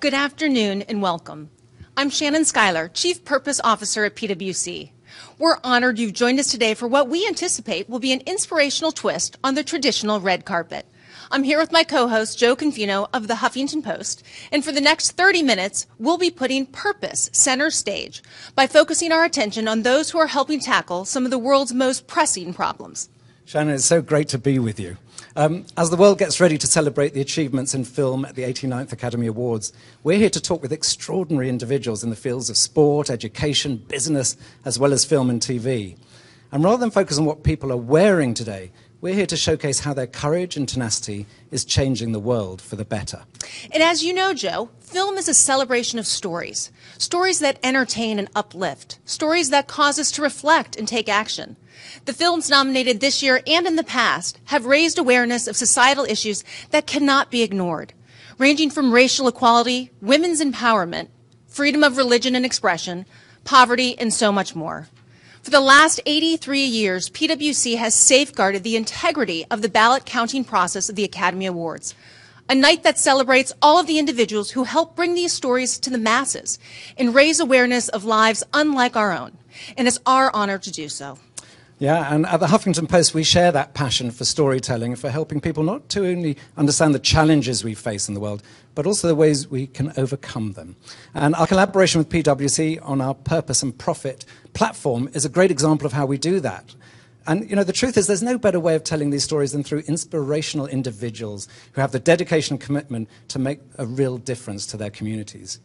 Good afternoon and welcome. I'm Shannon Schuyler, Chief Purpose Officer at PWC. We're honored you've joined us today for what we anticipate will be an inspirational twist on the traditional red carpet. I'm here with my co-host, Joe Confino of the Huffington Post, and for the next 30 minutes, we'll be putting purpose center stage by focusing our attention on those who are helping tackle some of the world's most pressing problems. Shannon, it's so great to be with you. As the world gets ready to celebrate the achievements in film at the 89th Academy Awards, we're here to talk with extraordinary individuals in the fields of sport, education, business, as well as film and TV. And rather than focus on what people are wearing today, we're here to showcase how their courage and tenacity is changing the world for the better. And as you know, Joe, film is a celebration of stories. Stories that entertain and uplift. Stories that cause us to reflect and take action. The films nominated this year and in the past have raised awareness of societal issues that cannot be ignored, ranging from racial equality, women's empowerment, freedom of religion and expression, poverty, and so much more. For the last 83 years, PWC has safeguarded the integrity of the ballot counting process of the Academy Awards, a night that celebrates all of the individuals who help bring these stories to the masses and raise awareness of lives unlike our own. And it's our honor to do so. Yeah, and at the Huffington Post, we share that passion for storytelling, for helping people not to only understand the challenges we face in the world, but also the ways we can overcome them. And our collaboration with PwC on our Purpose and Profit platform is a great example of how we do that. And, you know, the truth is there's no better way of telling these stories than through inspirational individuals who have the dedication and commitment to make a real difference to their communities.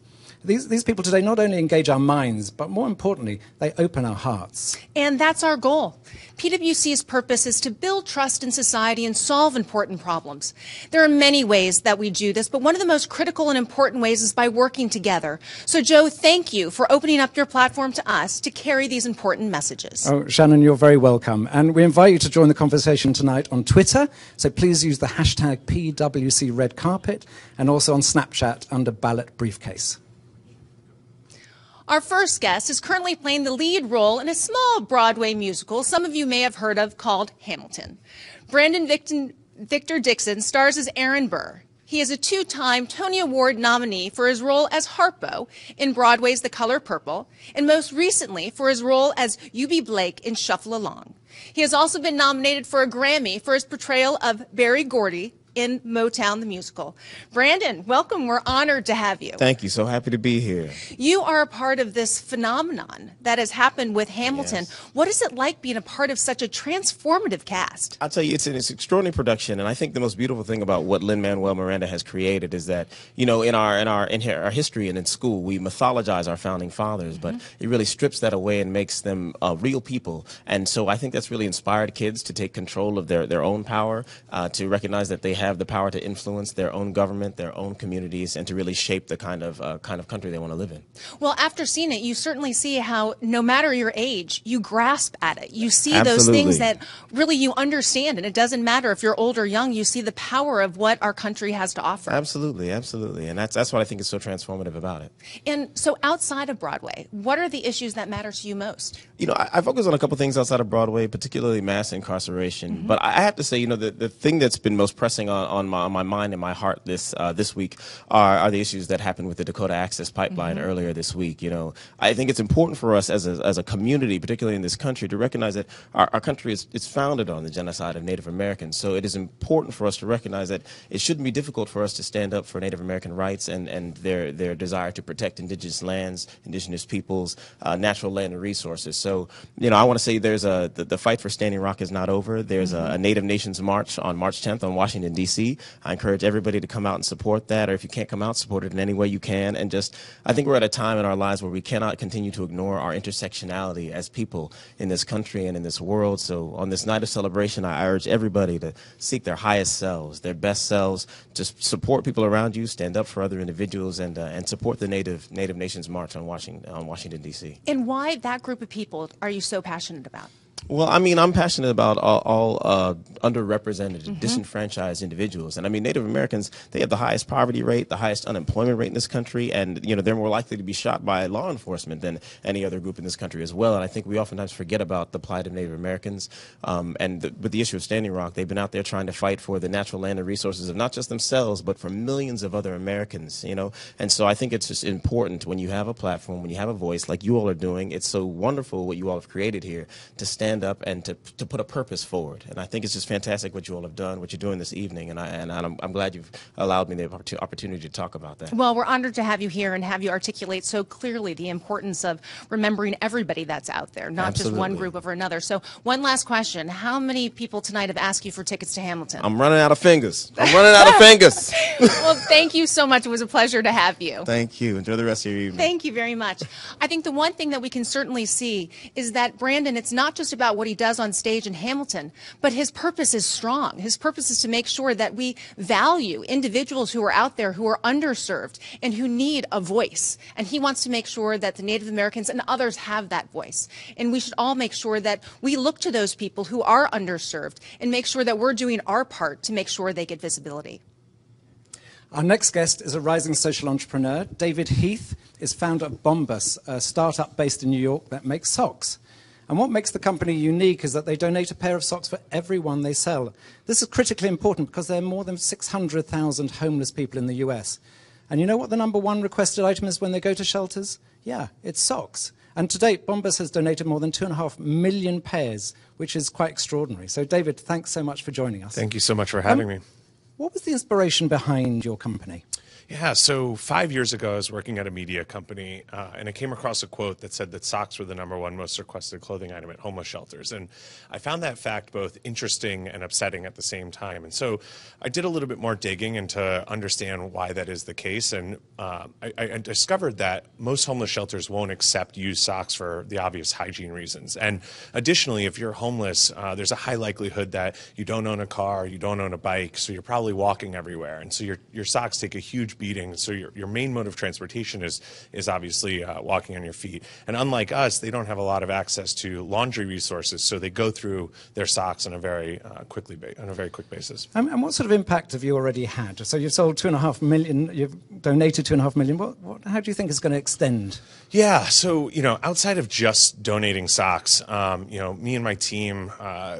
These people today not only engage our minds, but more importantly, they open our hearts. And that's our goal. PwC's purpose is to build trust in society and solve important problems. There are many ways that we do this, but one of the most critical and important ways is by working together. So, Joe, thank you for opening up your platform to us to carry these important messages. Oh, Shannon, you're very welcome. And we invite you to join the conversation tonight on Twitter. So please use the hashtag #PWCRedCarpet and also on Snapchat under Ballot Briefcase. Our first guest is currently playing the lead role in a small Broadway musical some of you may have heard of called Hamilton. Brandon Victor Dixon stars as Aaron Burr. He is a two-time Tony Award nominee for his role as Harpo in Broadway's The Color Purple, and most recently for his role as Eubie Blake in Shuffle Along. He has also been nominated for a Grammy for his portrayal of Berry Gordy in Motown the Musical. Brandon, welcome. We're honored to have you. Thank you. So happy to be here. You are a part of this phenomenon that has happened with Hamilton. Yes. What is it like being a part of such a transformative cast? I'll tell you, it's an extraordinary production, and I think the most beautiful thing about what Lin-Manuel Miranda has created is that, you know, in our history and in school, we mythologize our founding fathers, but it really strips that away and makes them real people. And so I think that's really inspired kids to take control of their own power, to recognize that they have the power to influence their own government, their own communities, and to really shape the kind of country they want to live in. Well, after seeing it, you certainly see how, no matter your age, you grasp at it. You see Absolutely. those things that really you understand, and it doesn't matter if you're old or young. You see the power of what our country has to offer. Absolutely, absolutely, and that's what I think is so transformative about it. And so, outside of Broadway, what are the issues that matter to you most? You know, I focus on a couple things outside of Broadway, particularly mass incarceration. But I have to say, you know, the thing that's been most pressing on my mind and my heart this week are the issues that happened with the Dakota Access Pipeline earlier this week. You know, I think it's important for us as a community, particularly in this country, to recognize that our country is founded on the genocide of Native Americans. So it is important for us to recognize that it shouldn't be difficult for us to stand up for Native American rights and their desire to protect indigenous lands, indigenous peoples, natural land and resources. So, you know, I want to say there's the fight for Standing Rock is not over. There's a Native Nations March on March 10th on Washington, D.C. I encourage everybody to come out and support that, or if you can't come out, support it in any way you can. And I think we're at a time in our lives where we cannot continue to ignore our intersectionality as people in this country and in this world. So on this night of celebration, I urge everybody to seek their highest selves, their best selves, just support people around you, stand up for other individuals, and support the Native Nations March on Washington, D.C. And why that group of people are you so passionate about? Well, I mean, I'm passionate about all underrepresented, disenfranchised individuals. And I mean, Native Americans, they have the highest poverty rate, the highest unemployment rate in this country, and, you know, they're more likely to be shot by law enforcement than any other group in this country as well. And I think we oftentimes forget about the plight of Native Americans. With the issue of Standing Rock, they've been out there trying to fight for the natural land and resources of not just themselves, but for millions of other Americans, you know. And so I think it's just important when you have a platform, when you have a voice like you all are doing. It's so wonderful what you all have created here to stand up and to put a purpose forward. And I think it's just fantastic what you all have done, what you're doing this evening. And I'm glad you've allowed me the opportunity to talk about that. Well, we're honored to have you here and have you articulate so clearly the importance of remembering everybody that's out there, not just one group over another. So one last question. How many people tonight have asked you for tickets to Hamilton? I'm running out of fingers. Well, thank you so much. It was a pleasure to have you. Thank you. Enjoy the rest of your evening. Thank you very much. I think the one thing that we can certainly see is that Brandon, it's not just about what he does on stage in Hamilton, but his purpose is strong. His purpose is to make sure that we value individuals who are out there who are underserved and who need a voice. And he wants to make sure that the Native Americans and others have that voice. And we should all make sure that we look to those people who are underserved and make sure that we're doing our part to make sure they get visibility. Our next guest is a rising social entrepreneur. David Heath is founder of Bombas, a startup based in New York that makes socks. And what makes the company unique is that they donate a pair of socks for every one they sell. This is critically important because there are more than 600,000 homeless people in the US. And you know what the #1 requested item is when they go to shelters? Yeah, it's socks. And to date, Bombas has donated more than 2.5 million pairs, which is quite extraordinary. So, David, thanks so much for joining us. Thank you so much for having me. What was the inspiration behind your company? Yeah, so 5 years ago, I was working at a media company, and I came across a quote that said that socks were the #1 most requested clothing item at homeless shelters. And I found that fact both interesting and upsetting at the same time. And so I did a little bit more digging into understand why that is the case. And I discovered that most homeless shelters won't accept used socks for the obvious hygiene reasons. And additionally, if you're homeless, there's a high likelihood that you don't own a car, you don't own a bike, so you're probably walking everywhere. And so your socks take a huge beating. So your main mode of transportation is obviously walking on your feet. And unlike us, they don't have a lot of access to laundry resources, so they go through their socks on a very quick basis. And what sort of impact have you already had? So you've sold 2.5 million, you've donated 2.5 million. How do you think it's going to extend? Yeah, so, outside of just donating socks, me and my team,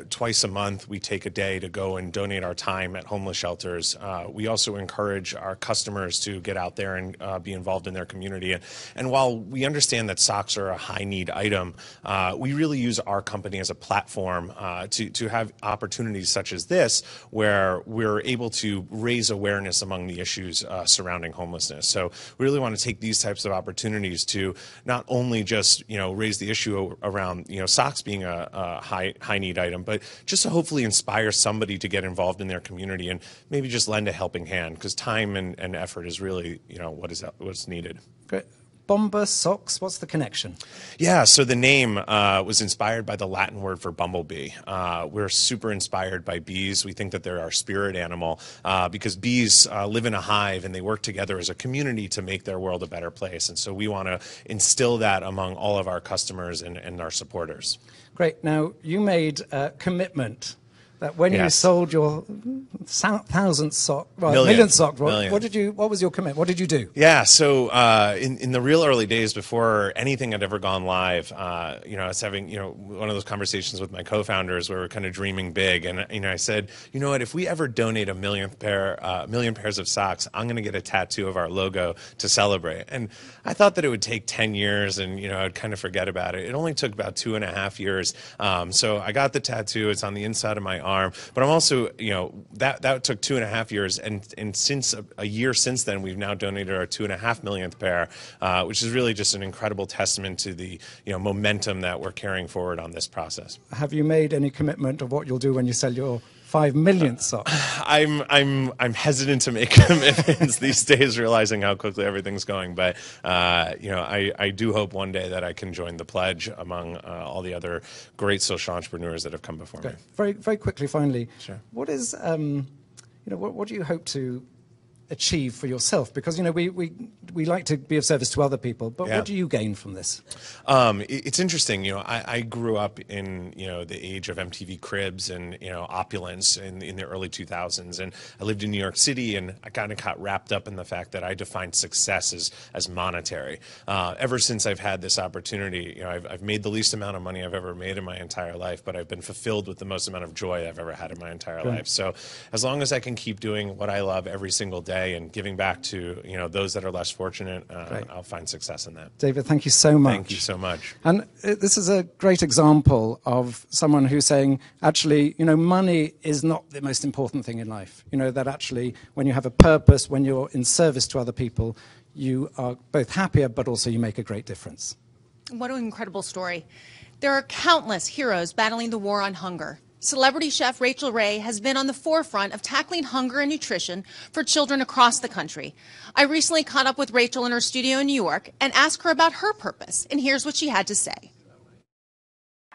twice a month, we take a day to go and donate our time at homeless shelters. We also encourage our customers to get out there and be involved in their community. And while we understand that socks are a high need item, we really use our company as a platform to have opportunities such as this, where we're able to raise awareness among the issues surrounding homelessness. So we really want to take these types of opportunities to not only just raise the issue around socks being a high need item, but just to hopefully inspire somebody to get involved in their community and maybe just lend a helping hand, because time and effort is really what's needed. Great. Bombas socks, what's the connection? Yeah, so the name was inspired by the Latin word for bumblebee. We're super inspired by bees. We think that they're our spirit animal because bees live in a hive and they work together as a community to make their world a better place. And so we want to instill that among all of our customers and our supporters. Great. Now, you made a commitment that when you sold your millionth sock, what was your commitment? What did you do? Yeah, so in the real early days before anything had ever gone live, I was having one of those conversations with my co-founders where we're kind of dreaming big, and I said, you know what, if we ever donate a million pairs of socks, I'm going to get a tattoo of our logo to celebrate. And I thought that it would take 10 years, and I'd kind of forget about it. It only took about 2.5 years. So I got the tattoo. It's on the inside of my arm, but I'm also, that took 2.5 years, and since a year since then, we've now donated our 2.5 millionth pair, which is really just an incredible testament to the momentum that we're carrying forward on this process. Have you made any commitment of what you'll do when you sell your 5 millionth sock? I'm hesitant to make commitments these days, realizing how quickly everything's going. But I do hope one day that I can join the pledge among all the other great social entrepreneurs that have come before me. Very, very quickly, finally, sure. What is what do you hope to achieve for yourself? Because we we like to be of service to other people, but Yeah. what do you gain from this? It's interesting. I grew up in, the age of MTV Cribs and, opulence in the early 2000s. And I lived in New York City, and I kind of got wrapped up in the fact that I defined success as monetary. Ever since I've had this opportunity, I've made the least amount of money I've ever made in my entire life, but I've been fulfilled with the most amount of joy I've ever had in my entire life. So as long as I can keep doing what I love every single day and giving back to, those that are less fortunate, I'll find success in that. David, thank you so much. Thank you so much. And this is a great example of someone who's saying, actually, money is not the most important thing in life. That actually, when you have a purpose, when you're in service to other people, you are both happier, but also you make a great difference. What an incredible story. There are countless heroes battling the war on hunger. Celebrity chef Rachel Ray has been on the forefront of tackling hunger and nutrition for children across the country. I recently caught up with Rachel in her studio in New York and asked her about her purpose, and here's what she had to say.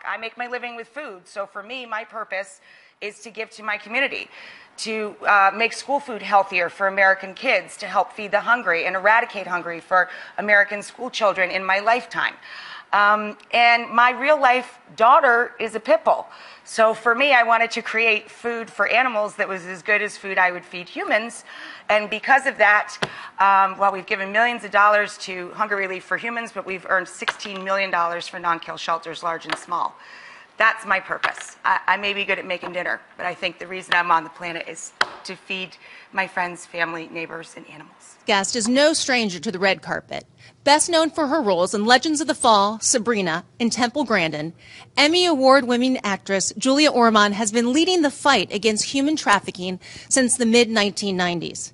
I make my living with food, so for me, my purpose is to give to my community, to make school food healthier for American kids, to help feed the hungry and eradicate hunger for American school children in my lifetime. And my real life daughter is a pit bull. So for me, I wanted to create food for animals that was as good as food I would feed humans. And because of that, we've given millions of dollars to hunger relief for humans, but we've earned $16 million for non-kill shelters, large and small. That's my purpose. I may be good at making dinner, but I think the reason I'm on the planet is to feed my friends, family, neighbors, and animals. Guest is no stranger to the red carpet. Best known for her roles in Legends of the Fall, Sabrina, and Temple Grandin, Emmy Award-winning actress Julia Ormond has been leading the fight against human trafficking since the mid-1990s.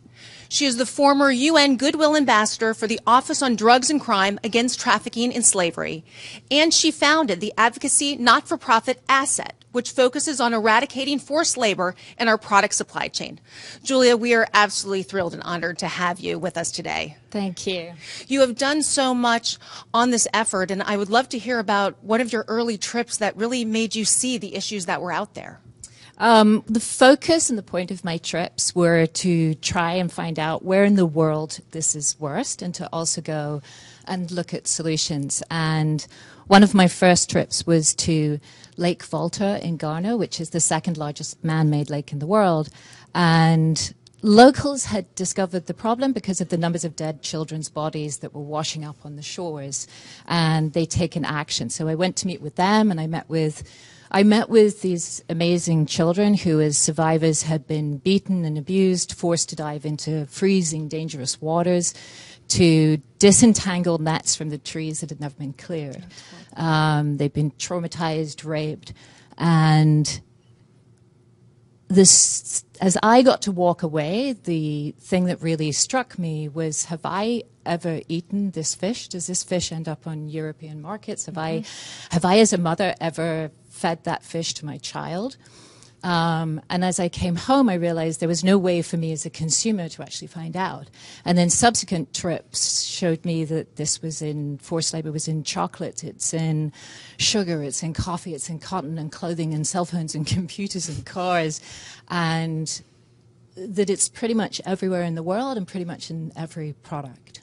She is the former UN Goodwill Ambassador for the Office on Drugs and Crime Against Trafficking and Slavery, and she founded the advocacy not-for-profit Asset, which focuses on eradicating forced labor in our product supply chain. Julia, we are absolutely thrilled and honored to have you with us today. Thank you. You have done so much on this effort, and I would love to hear about one of your early trips that really made you see the issues that were out there. The focus and the point of my trips were to try and find out where in the world this is worst and to also go and look at solutions. And one of my first trips was to Lake Volta in Ghana, which is the second largest man-made lake in the world. And locals had discovered the problem because of the numbers of dead children's bodies that were washing up on the shores, and they'd taken action. So I went to meet with them, and I met with these amazing children who, as survivors, had been beaten and abused, forced to dive into freezing, dangerous waters, to disentangle nets from the trees that had never been cleared. They've been traumatized, raped, and this, as I got to walk away, the thing that really struck me was, have I ever eaten this fish? Does this fish end up on European markets? Have I, as a mother, ever fed that fish to my child? And as I came home, I realized there was no way for me as a consumer to actually find out. And then subsequent trips showed me that this was in, forced labor was in chocolate, it's in sugar, it's in coffee, it's in cotton and clothing and cell phones and computers and cars. And that it's pretty much everywhere in the world and pretty much in every product.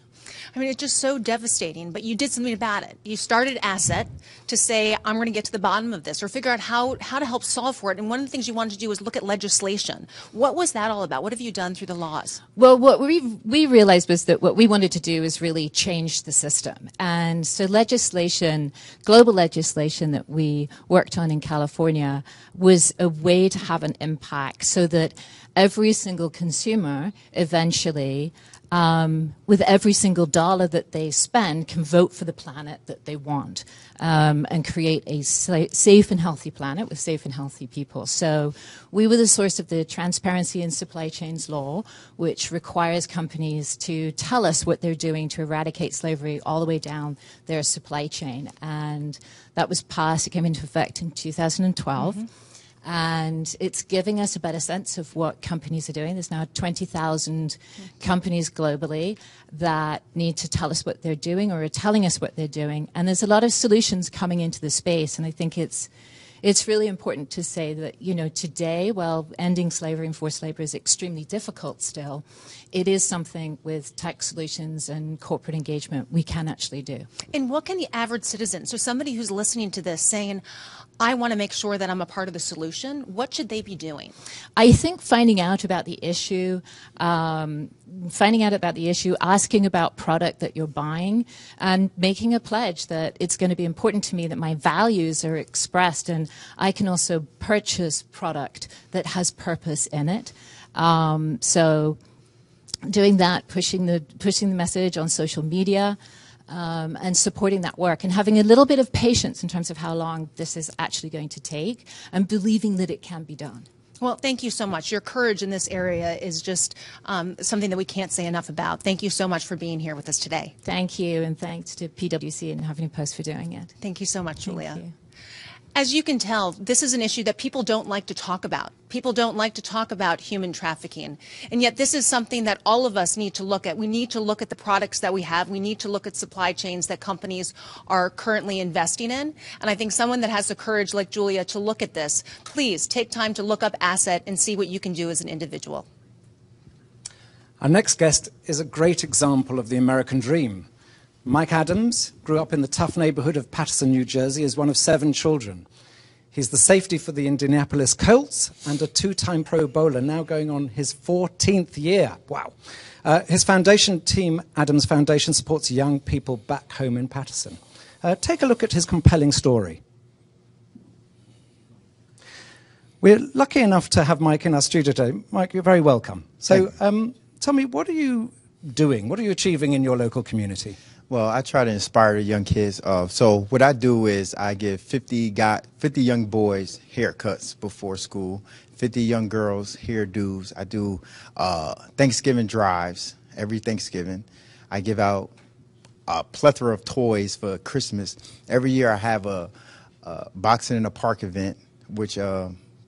I mean, it's just so devastating, but you did something about it. You started Asset to say, I'm going to get to the bottom of this or figure out how to help solve for it. And one of the things you wanted to do was look at legislation. What was that all about? What have you done through the laws? Well, what we realized was that what we wanted to do is really change the system. And so legislation, global legislation that we worked on in California was a way to have an impact so that every single consumer eventually, with every single dollar that they spend, can vote for the planet that they want and create a safe and healthy planet with safe and healthy people. So we were the source of the Transparency in Supply Chains Law, which requires companies to tell us what they're doing to eradicate slavery all the way down their supply chain. And that was passed. It came into effect in 2012. Mm-hmm. And it's giving us a better sense of what companies are doing. There's now 20,000 companies globally that need to tell us what they're doing or are telling us what they're doing. And there's a lot of solutions coming into the space. And I think it's it's really important to say that, today, while ending slavery and forced labor is extremely difficult still, it is something with tech solutions and corporate engagement we can actually do. And what can the average citizen, so somebody who's listening to this saying, I want to make sure that I'm a part of the solution, what should they be doing? I think finding out about the issue, asking about product that you're buying, and making a pledge that it's going to be important to me that my values are expressed, and I can also purchase product that has purpose in it. So doing that, pushing the message on social media, and supporting that work, and having a little bit of patience in terms of how long this is actually going to take, and believing that it can be done. Well, thank you so much. Your courage in this area is just something that we can't say enough about. Thank you so much for being here with us today. Thank you, and thanks to PWC and Huffington Post for doing it. Thank you so much, Julia. Thank you. As you can tell, this is an issue that people don't like to talk about. People don't like to talk about human trafficking. And yet this is something that all of us need to look at. We need to look at the products that we have. We need to look at supply chains that companies are currently investing in. And I think someone that has the courage like Julia to look at this, please take time to look up Asset and see what you can do as an individual. Our next guest is a great example of the American dream. Mike Adams grew up in the tough neighborhood of Paterson, New Jersey, as one of 7 children. He's the safety for the Indianapolis Colts and a 2-time Pro Bowler, now going on his 14th year. Wow. His foundation team, Adams Foundation, supports young people back home in Paterson. Take a look at his compelling story. We're lucky enough to have Mike in our studio today. Mike, you're very welcome. So tell me, what are you doing? What are you achieving in your local community? Well, I try to inspire the young kids. So what I do is I give 50 young boys haircuts before school, 50 young girls hairdos. I do Thanksgiving drives every Thanksgiving. I give out a plethora of toys for Christmas. Every year I have a boxing in a park event, which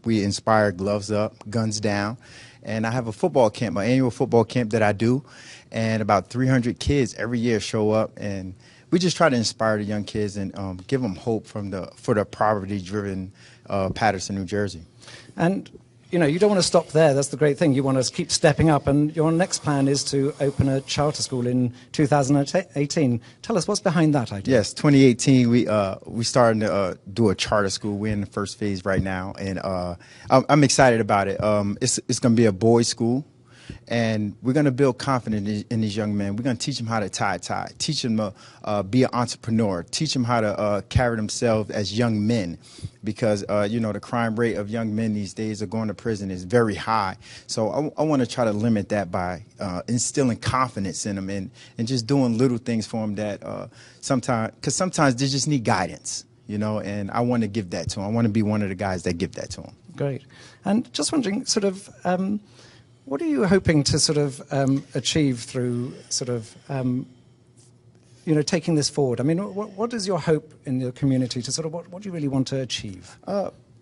we inspire gloves up, guns down. And I have a football camp, an annual football camp that I do. And about 300 kids every year show up, and we just try to inspire the young kids and give them hope for the poverty-driven Paterson, New Jersey. And you don't want to stop there. That's the great thing. You want to keep stepping up, and your next plan is to open a charter school in 2018. Tell us, what's behind that idea? Yes, 2018 we started to do a charter school. We're in the first phase right now, and I'm excited about it. It's going to be a boys' school. And we're going to build confidence in these young men. We're going to teach them how to tie, teach them to be an entrepreneur, teach them how to carry themselves as young men, because, the crime rate of young men these days are going to prison is very high. So I want to try to limit that by instilling confidence in them and just doing little things for them that sometimes they just need guidance, and I want to give that to them. I want to be one of the guys that give that to them. Great. And just wondering, sort of, what are you hoping to sort of achieve through sort of, taking this forward? I mean, what is your hope in your community to sort of, what do you really want to achieve?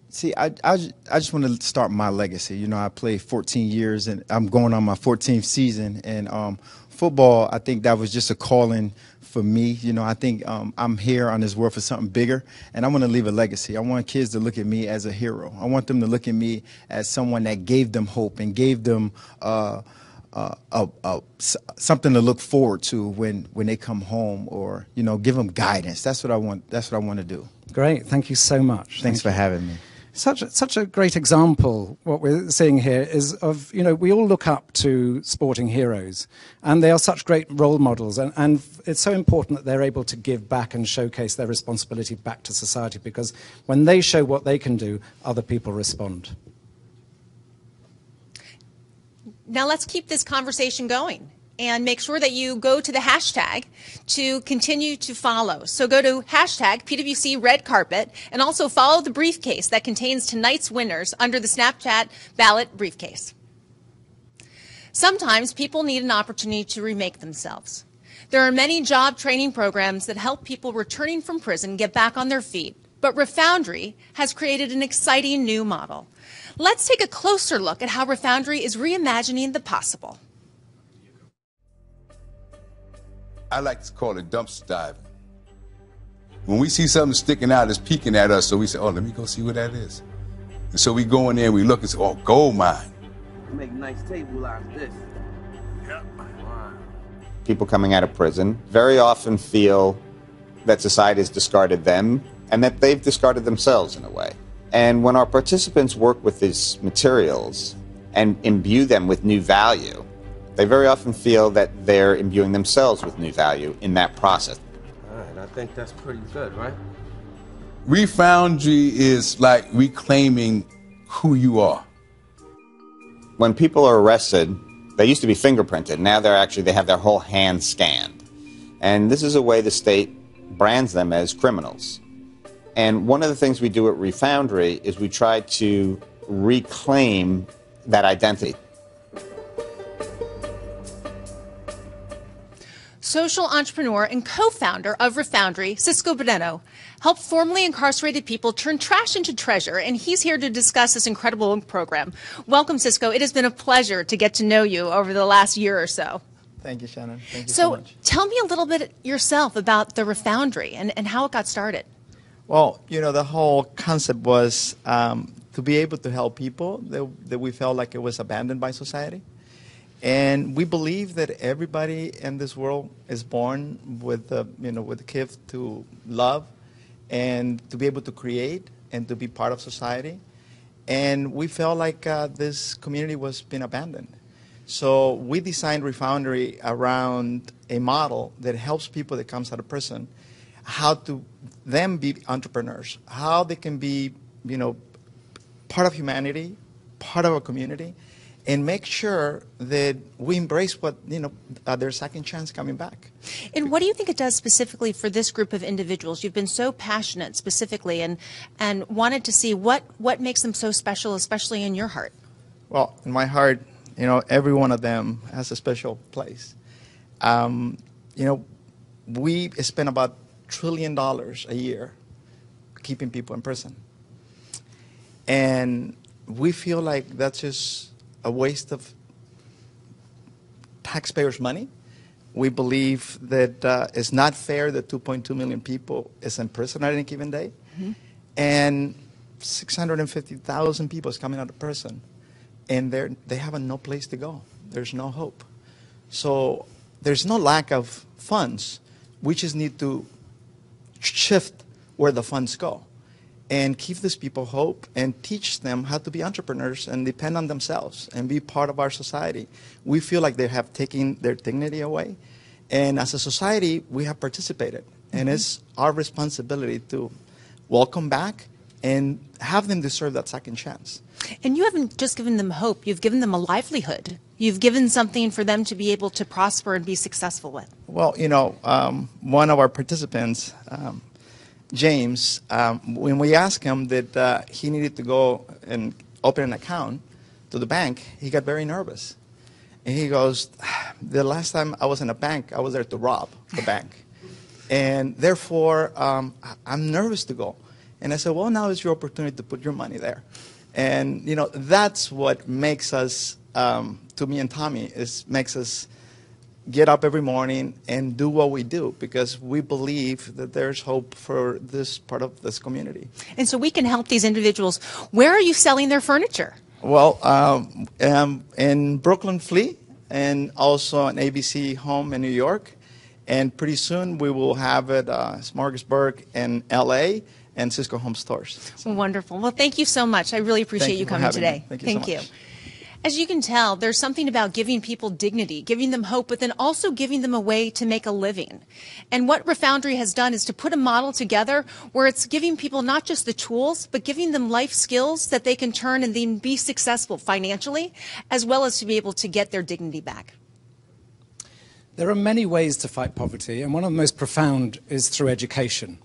See, I just want to start my legacy. I played 14 years, and I'm going on my 14th season. And football, I think that was just a calling for me. I think I'm here on this world for something bigger, and I want to leave a legacy. I want kids to look at me as a hero. I want them to look at me as someone that gave them hope and gave them something to look forward to when they come home, or give them guidance. That's what I want. That's what I want to do. Great, thank you so much. Thanks for having me. Such a great example, what we're seeing here, is of, we all look up to sporting heroes, and they are such great role models, and it's so important that they're able to give back and showcase their responsibility back to society, because when they show what they can do, other people respond. Now let's keep this conversation going. And make sure that you go to the hashtag to continue to follow. So go to hashtag PWC Red Carpet, and also follow the briefcase that contains tonight's winners under the Snapchat ballot briefcase. Sometimes people need an opportunity to remake themselves. There are many job training programs that help people returning from prison get back on their feet, but Refoundry has created an exciting new model. Let's take a closer look at how Refoundry is reimagining the possible. I like to call it dumpster diving. When we see something sticking out, it's peeking at us, so we say, oh, let me go see what that is. And so we go in there and we look and say, oh, gold mine. Make a nice table out of this. Yep. Wow. People coming out of prison very often feel that society has discarded them and that they've discarded themselves in a way. And when our participants work with these materials and imbue them with new value, they very often feel that they're imbuing themselves with new value in that process. All right, I think that's pretty good, right? Refoundry is like reclaiming who you are. When people are arrested, they used to be fingerprinted. Now they have their whole hand scanned. And this is a way the state brands them as criminals. And one of the things we do at Refoundry is we try to reclaim that identity. Social entrepreneur and co-founder of Refoundry, Cisco Bonetto, helped formerly incarcerated people turn trash into treasure, and he's here to discuss this incredible program. Welcome, Cisco. It has been a pleasure to get to know you over the last year or so. Thank you, Shannon. Thank you so much. So tell me a little bit yourself about the Refoundry and how it got started. Well, you know, the whole concept was to be able to help people that we felt like it was abandoned by society. And we believe that everybody in this world is born with the gift to love and to be able to create and to be part of society. And we felt like this community was being abandoned. So we designed Refoundry around a model that helps people that comes out of prison, how to them be entrepreneurs, how they can be, part of humanity, part of a community, and make sure that we embrace their second chance coming back. And what do you think it does specifically for this group of individuals? You've been so passionate specifically and wanted to see what makes them so special, especially in your heart. Well, in my heart, every one of them has a special place. We spend about $1 trillion a year keeping people in prison. And we feel like that's just a waste of taxpayers' money. We believe that it's not fair that 2.2 million people is in prison at any given day. Mm-hmm. And 650,000 people is coming out of prison. And they have no place to go. There's no hope. So there's no lack of funds. We just need to shift where the funds go and give these people hope and teach them how to be entrepreneurs and depend on themselves and be part of our society. We feel like they have taken their dignity away. And as a society, we have participated. Mm-hmm. And it's our responsibility to welcome back and have them deserve that second chance. And you haven't just given them hope, you've given them a livelihood. You've given something for them to be able to prosper and be successful with. Well, one of our participants, James, when we asked him that he needed to go and open an account to the bank, he got very nervous. And he goes, the last time I was in a bank, I was there to rob the bank. And therefore, I'm nervous to go. And I said, well, now is your opportunity to put your money there. And, that's what makes us, to me and Tommy, makes us get up every morning and do what we do because we believe that there's hope for this part of this community. And so we can help these individuals. Where are you selling their furniture? Well, in Brooklyn Flea and also an ABC home in New York. And pretty soon we will have it Smorgasburg in L.A., and Cisco Home Stores. So. Wonderful. Well, thank you so much. I really appreciate you coming today. Thank you. As you can tell, there's something about giving people dignity, giving them hope, but then also giving them a way to make a living. And what Refoundry has done is to put a model together where it's giving people not just the tools, but giving them life skills that they can turn and then be successful financially, as well as to be able to get their dignity back. There are many ways to fight poverty, and one of the most profound is through education.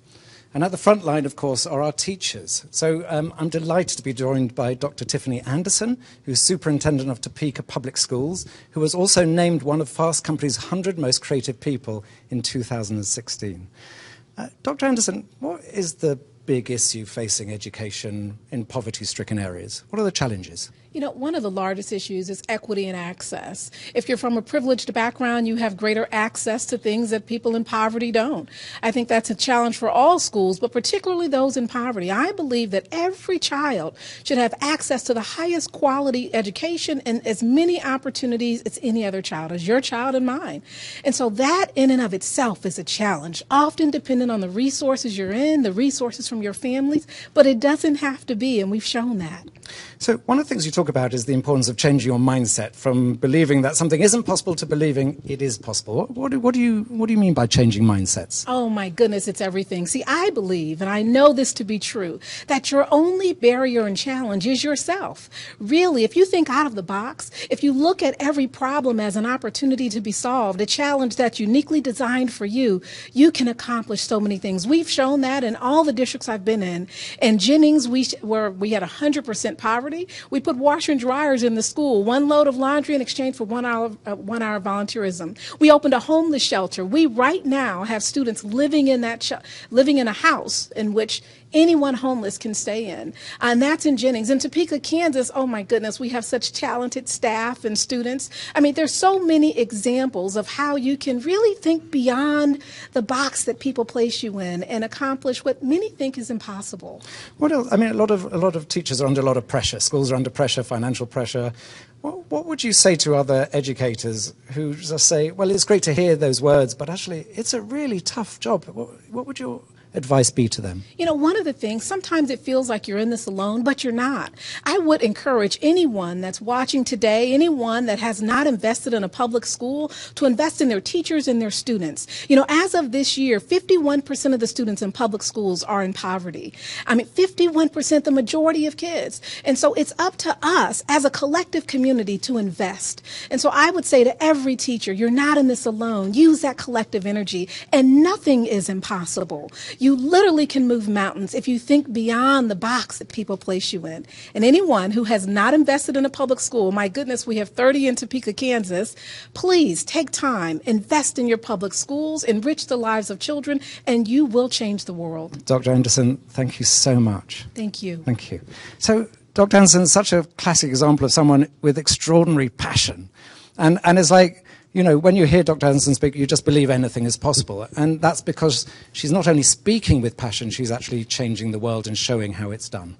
And at the front line, of course, are our teachers. So I'm delighted to be joined by Dr. Tiffany Anderson, who's superintendent of Topeka Public Schools, who was also named one of Fast Company's 100 most creative people in 2016. Dr. Anderson, what is the big issue facing education in poverty-stricken areas? What are the challenges? You know, one of the largest issues is equity and access. If you're from a privileged background, you have greater access to things that people in poverty don't. I think that's a challenge for all schools, but particularly those in poverty. I believe that every child should have access to the highest quality education and as many opportunities as any other child, as your child and mine. And so that in and of itself is a challenge, often dependent on the resources you're in, the resources from your families, but it doesn't have to be, and we've shown that. So one of the things you talk about is the importance of changing your mindset from believing that something isn't possible to believing it is possible. What do you mean by changing mindsets? Oh my goodness, it's everything. See, I believe, and I know this to be true, that your only barrier and challenge is yourself. Really, if you think out of the box, if you look at every problem as an opportunity to be solved, a challenge that's uniquely designed for you, you can accomplish so many things. We've shown that in all the districts I've been in. In Jennings, where we had 100% poverty, we put washer and dryers in the school, 1 load of laundry in exchange for 1 hour volunteerism. We opened a homeless shelter. We right now have students living in a house in which anyone homeless can stay in. And that's in Jennings. In Topeka, Kansas, oh my goodness, we have such talented staff and students. I mean, there's so many examples of how you can really think beyond the box that people place you in and accomplish what many think is impossible. What else? I mean, a lot of teachers are under a lot of pressure. Schools are under pressure, financial pressure. What would you say to other educators who just say, well, it's great to hear those words, but actually it's a really tough job? What would your advice be to them? You know, one of the things, sometimes it feels like you're in this alone, but you're not. I would encourage anyone that's watching today, anyone that has not invested in a public school, to invest in their teachers and their students. You know, as of this year, 51% of the students in public schools are in poverty. I mean, 51%, the majority of kids. And so it's up to us as a collective community to invest. And so I would say to every teacher, you're not in this alone. Use that collective energy, and nothing is impossible. You literally can move mountains if you think beyond the box that people place you in. And anyone who has not invested in a public school, my goodness, we have 30 in Topeka, Kansas, please take time, invest in your public schools, enrich the lives of children, and you will change the world. Dr. Anderson, thank you so much. Thank you. Thank you. So, Dr. Anderson is such a classic example of someone with extraordinary passion. And it's like, you know, when you hear Dr. Anderson speak, you just believe anything is possible. And that's because she's not only speaking with passion, she's actually changing the world and showing how it's done.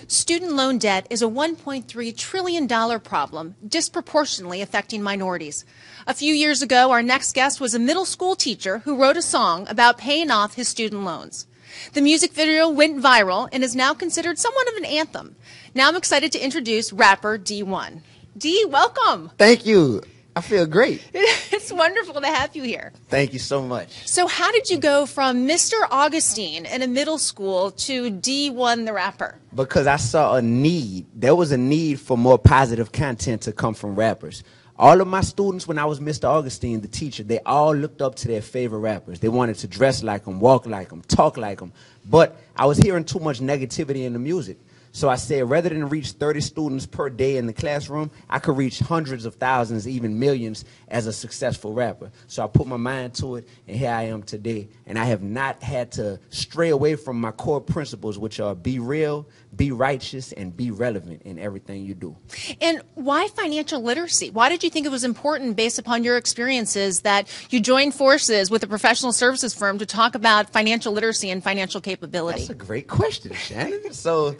Student loan debt is a $1.3 trillion problem disproportionately affecting minorities. A few years ago, our next guest was a middle school teacher who wrote a song about paying off his student loans. The music video went viral and is now considered somewhat of an anthem. Now I'm excited to introduce rapper D1. D, welcome. Thank you. I feel great. It's wonderful to have you here. Thank you so much. So how did you go from Mr. Augustine in a middle school to D1 the rapper? Because I saw a need. There was a need for more positive content to come from rappers. All of my students, when I was Mr. Augustine, the teacher, they all looked up to their favorite rappers. They wanted to dress like them, walk like them, talk like them. But I was hearing too much negativity in the music. So I said, rather than reach 30 students per day in the classroom, I could reach hundreds of thousands, even millions, as a successful rapper. So I put my mind to it, and here I am today. And I have not had to stray away from my core principles, which are be real, be righteous, and be relevant in everything you do. And why financial literacy? Why did you think it was important, based upon your experiences, that you joined forces with a professional services firm to talk about financial literacy and financial capability? That's a great question, Shannon. So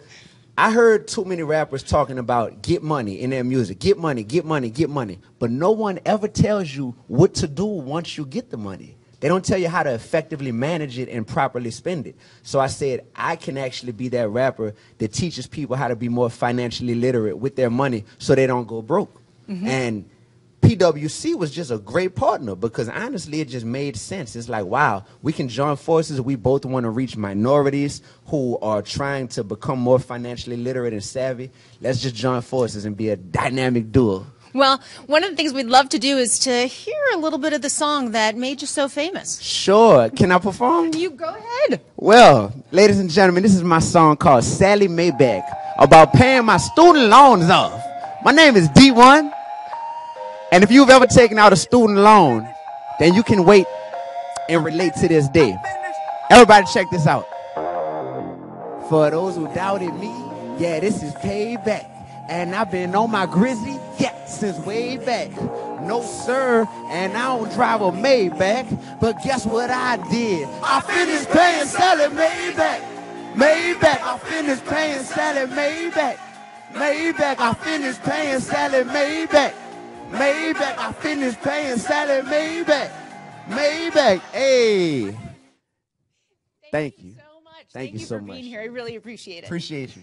I heard too many rappers talking about get money in their music. Get money, get money, get money. But no one ever tells you what to do once you get the money. They don't tell you how to effectively manage it and properly spend it. So I said, I can actually be that rapper that teaches people how to be more financially literate with their money so they don't go broke. Mm-hmm. And PWC was just a great partner because honestly, it just made sense. It's like, wow, we can join forces. We both want to reach minorities who are trying to become more financially literate and savvy. Let's just join forces and be a dynamic duo. Well, one of the things we'd love to do is to hear a little bit of the song that made you so famous. Sure. Can I perform? You go ahead. Well, ladies and gentlemen, this is my song called Sally Mayback about paying my student loans off. My name is D1. And if you've ever taken out a student loan, then you can wait and relate to this day. Everybody check this out. For those who doubted me, yeah, this is payback. And I've been on my grizzly, yeah, since way back. No, sir, and I don't drive a Maybach, but guess what I did? I finished paying selling Maybach. Maybach, I finished paying selling Maybach. Maybach, I finished paying selling Maybach. Maybach, I finished paying selling Maybach. Maybach, hey. Thank you so much. Thank you so for much. being here. I really appreciate it. Appreciate you.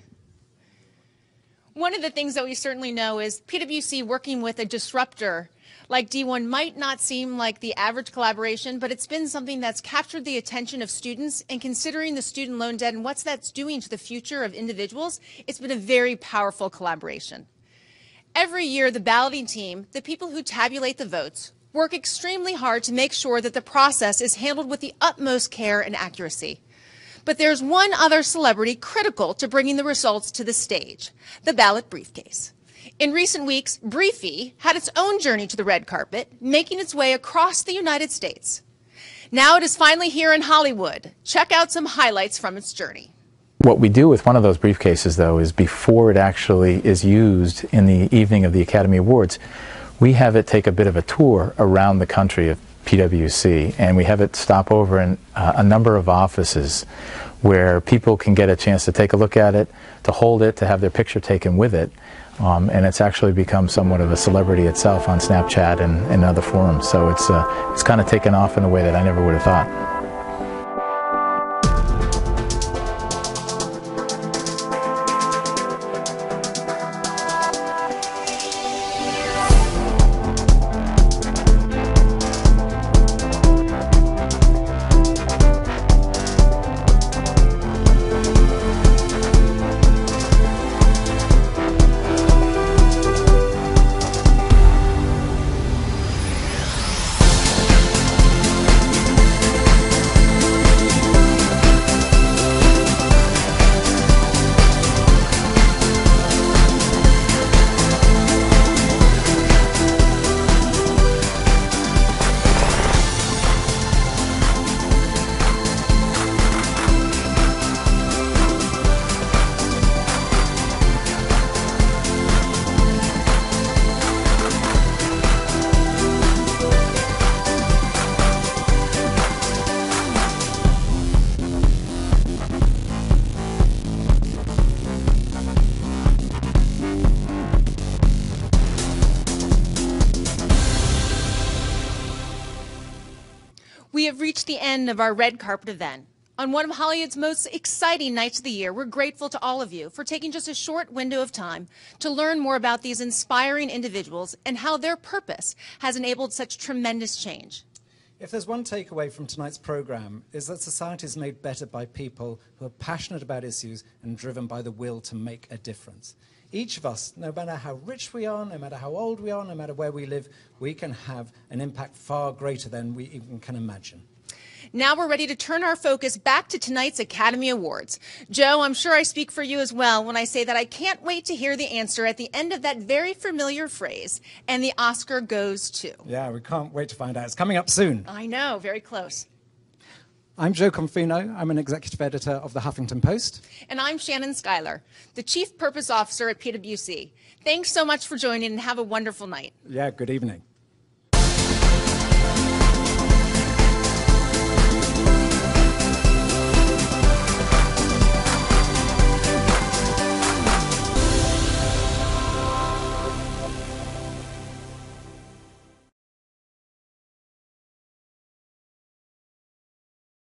One of the things that we certainly know is PWC working with a disruptor like D1 might not seem like the average collaboration, but it's been something that's captured the attention of students, and considering the student loan debt and what that's doing to the future of individuals, it's been a very powerful collaboration. Every year, the balloting team, the people who tabulate the votes, work extremely hard to make sure that the process is handled with the utmost care and accuracy. But there's one other celebrity critical to bringing the results to the stage, the ballot briefcase. In recent weeks, Briefy had its own journey to the red carpet, making its way across the United States. Now it is finally here in Hollywood. Check out some highlights from its journey. What we do with one of those briefcases, though, is before it actually is used in the evening of the Academy Awards, we have it take a bit of a tour around the country of PWC, and we have it stop over in a number of offices where people can get a chance to take a look at it, to hold it, to have their picture taken with it. And it's actually become somewhat of a celebrity itself on Snapchat and other forums. So it's kind of taken off in a way that I never would have thought. We have reached the end of our red carpet event. On one of Hollywood's most exciting nights of the year, we're grateful to all of you for taking just a short window of time to learn more about these inspiring individuals and how their purpose has enabled such tremendous change. If there's one takeaway from tonight's program, is that society is made better by people who are passionate about issues and driven by the will to make a difference. Each of us, no matter how rich we are, no matter how old we are, no matter where we live, we can have an impact far greater than we even can imagine. Now we're ready to turn our focus back to tonight's Academy Awards. Joe, I'm sure I speak for you as well when I say that I can't wait to hear the answer at the end of that very familiar phrase, and the Oscar goes to. Yeah, we can't wait to find out. It's coming up soon. I know, very close. I'm Joe Confino. I'm an executive editor of the Huffington Post. And I'm Shannon Schuyler, the Chief Purpose Officer at PWC. Thanks so much for joining and have a wonderful night. Yeah, good evening.